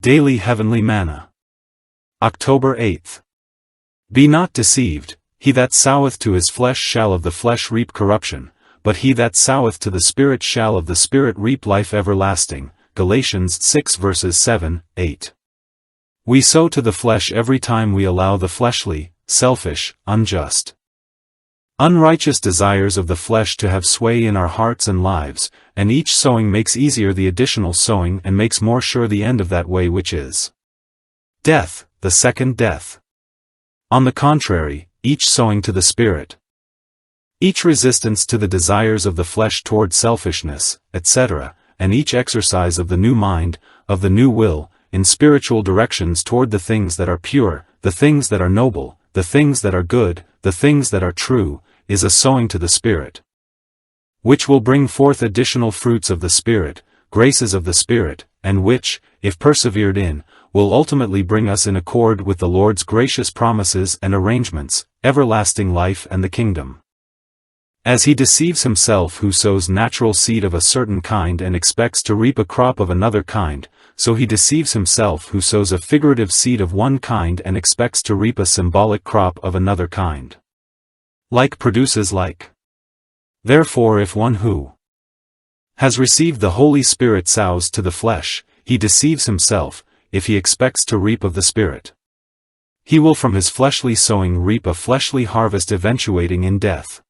Daily Heavenly Manna. October 8th. Be not deceived, he that soweth to his flesh shall of the flesh reap corruption, but he that soweth to the Spirit shall of the Spirit reap life everlasting. Galatians 6 verses 7, 8. We sow to the flesh every time we allow the fleshly, selfish, unjust, unrighteous desires of the flesh to have sway in our hearts and lives, and each sowing makes easier the additional sowing and makes more sure the end of that way, which is death, the second death. On the contrary, each sowing to the Spirit, each resistance to the desires of the flesh toward selfishness, etc., and each exercise of the new mind, of the new will, in spiritual directions toward the things that are pure, the things that are noble, the things that are good, the things that are true, is a sowing to the Spirit, which will bring forth additional fruits of the Spirit, graces of the Spirit, and which, if persevered in, will ultimately bring us in accord with the Lord's gracious promises and arrangements, everlasting life and the kingdom. As he deceives himself who sows natural seed of a certain kind and expects to reap a crop of another kind, so he deceives himself who sows a figurative seed of one kind and expects to reap a symbolic crop of another kind. Like produces like. Therefore, if one who has received the Holy Spirit sows to the flesh, he deceives himself. If he expects to reap of the Spirit, he will from his fleshly sowing reap a fleshly harvest eventuating in death.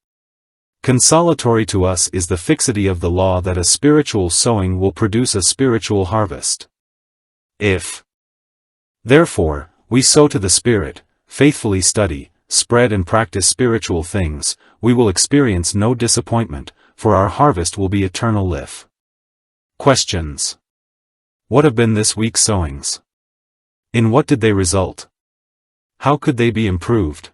Consolatory to us is the fixity of the law that a spiritual sowing will produce a spiritual harvest. If, therefore, we sow to the Spirit, faithfully study, spread and practice spiritual things, we will experience no disappointment, for our harvest will be eternal life. Questions. What have been this week's sowings? In what did they result? How could they be improved?